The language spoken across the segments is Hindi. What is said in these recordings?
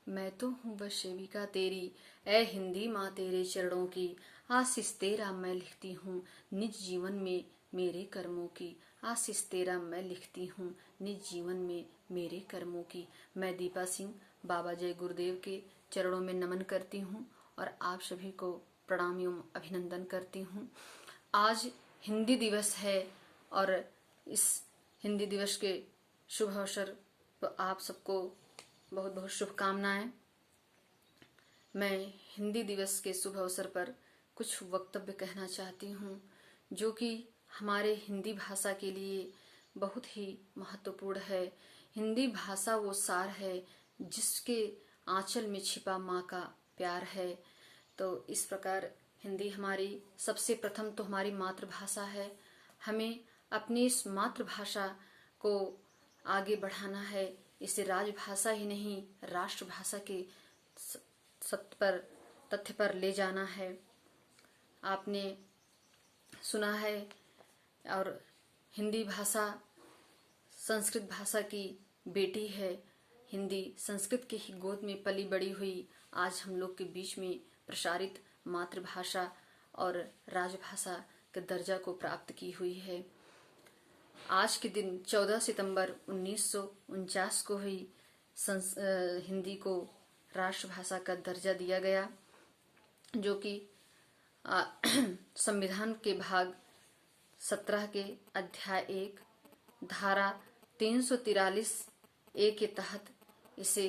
मैं तो हूँ बस सेविका तेरी, ऐ हिंदी माँ तेरे चरणों की। आशीष तेरा मैं लिखती हूँ निज जीवन में मेरे कर्मों की। आशीष तेरा मैं लिखती हूँ निज जीवन में मेरे कर्मों की। मैं दीपा सिंह बाबा जय गुरुदेव के चरणों में नमन करती हूँ और आप सभी को प्रणाम एवं अभिनंदन करती हूँ। आज हिंदी दिवस है और इस हिंदी दिवस के शुभ अवसर पर आप सबको बहुत बहुत शुभकामनाएं। मैं हिंदी दिवस के शुभ अवसर पर कुछ वक्तव्य कहना चाहती हूँ जो कि हमारे हिंदी भाषा के लिए बहुत ही महत्वपूर्ण है। हिंदी भाषा वो सार है जिसके आंचल में छिपा माँ का प्यार है। तो इस प्रकार हिंदी हमारी सबसे प्रथम तो हमारी मातृभाषा है। हमें अपनी इस मातृभाषा को आगे बढ़ाना है, इसे राजभाषा ही नहीं राष्ट्रभाषा के तथ्य पर ले जाना है। आपने सुना है और हिंदी भाषा संस्कृत भाषा की बेटी है। हिंदी संस्कृत की ही गोद में पली बड़ी हुई आज हम लोग के बीच में प्रसारित मातृभाषा और राजभाषा के दर्जा को प्राप्त की हुई है। आज के दिन 14 सितंबर 1949 को ही हिंदी को राष्ट्रभाषा का दर्जा दिया गया, जो कि संविधान के भाग 17 के अध्याय 1 धारा 343A के तहत इसे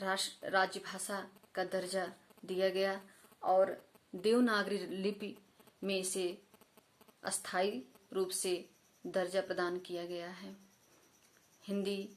राज्यभाषा का दर्जा दिया गया और देवनागरी लिपि में इसे अस्थायी रूप से दर्जा प्रदान किया गया है। हिंदी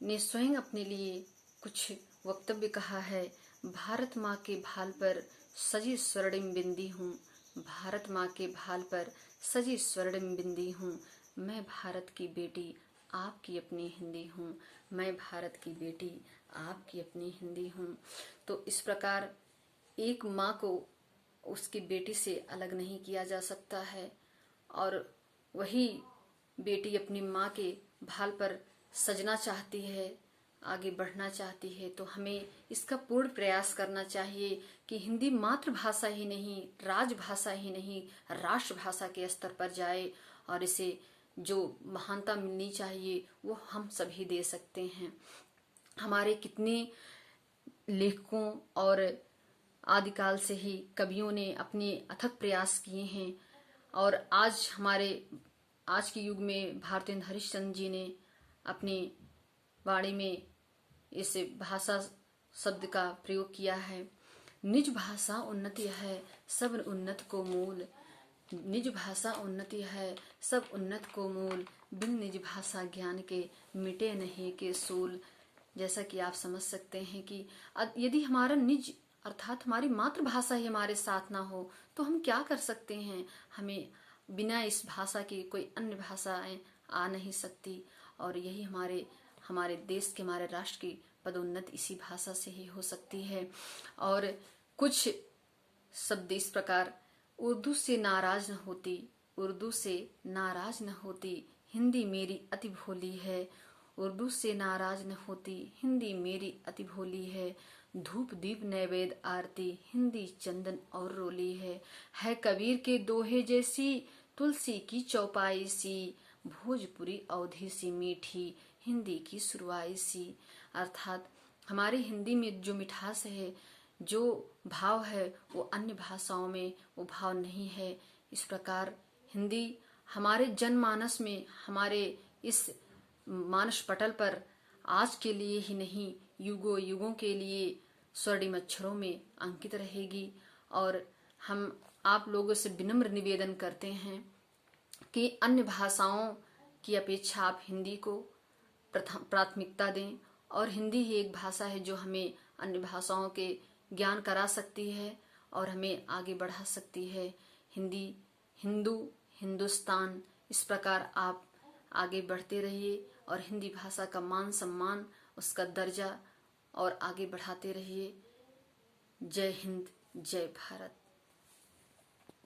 ने स्वयं अपने लिए कुछ वक्तव्य कहा है। भारत माँ के भाल पर सजी स्वर्णिम बिंदी हूँ, भारत माँ के भाल पर सजी स्वर्णिम बिंदी हूँ। मैं भारत की बेटी आपकी अपनी हिंदी हूँ, मैं भारत की बेटी आपकी अपनी हिंदी हूँ। तो इस प्रकार एक माँ को उसकी बेटी से अलग नहीं किया जा सकता है और वही बेटी अपनी माँ के भाल पर सजना चाहती है, आगे बढ़ना चाहती है, तो हमें इसका पूर्ण प्रयास करना चाहिए कि हिंदी मातृभाषा ही नहीं राजभाषा ही नहीं राष्ट्रभाषा के स्तर पर जाए और इसे जो महानता मिलनी चाहिए वो हम सभी दे सकते हैं। हमारे कितने लेखकों और आदिकाल से ही कवियों ने अपने अथक प्रयास किए हैं और आज के युग में भारतेंदु हरिश्चंद्र जी ने अपनी वाणी में इस भाषा शब्द का प्रयोग किया है। निज भाषा उन्नति है सब उन्नत को मूल, निज भाषा उन्नति है सब उन्नत को मूल, बिन निज भाषा ज्ञान के मिटे नहीं के सूल। जैसा कि आप समझ सकते हैं कि यदि हमारा निज अर्थात हमारी मातृभाषा ही हमारे साथ ना हो तो हम क्या कर सकते हैं। हमें बिना इस भाषा की कोई अन्य भाषाएं आ नहीं सकती और यही हमारे देश के हमारे राष्ट्र की पदोन्नति इसी भाषा से ही हो सकती है। और कुछ शब्द इस प्रकार, उर्दू से नाराज न होती, उर्दू से नाराज न होती, हिंदी मेरी अति भोली है, उर्दू से नाराज न होती, हिंदी मेरी अति भोली है, धूप दीप नैवेद्य आरती, हिंदी चंदन और रोली है कबीर के दोहे जैसी, तुलसी की चौपाई सी, भोजपुरी अवधी सी मीठी, हिंदी की सुरवाई सी। अर्थात हमारी हिंदी में जो मिठास है, जो भाव है, वो अन्य भाषाओं में वो भाव नहीं है। इस प्रकार हिंदी हमारे जनमानस में, हमारे इस मानस पटल पर आज के लिए ही नहीं युगों युगों के लिए स्वर्णिम अक्षरों में अंकित रहेगी। और हम आप लोगों से विनम्र निवेदन करते हैं कि अन्य भाषाओं की अपेक्षा आप हिंदी को प्राथमिकता दें और हिंदी ही एक भाषा है जो हमें अन्य भाषाओं के ज्ञान करा सकती है और हमें आगे बढ़ा सकती है। हिंदी, हिंदू, हिंदुस्तान, इस प्रकार आप आगे बढ़ते रहिए और हिंदी भाषा का मान सम्मान, उसका दर्जा और आगे बढ़ाते रहिए। जय हिंद, जय भारत।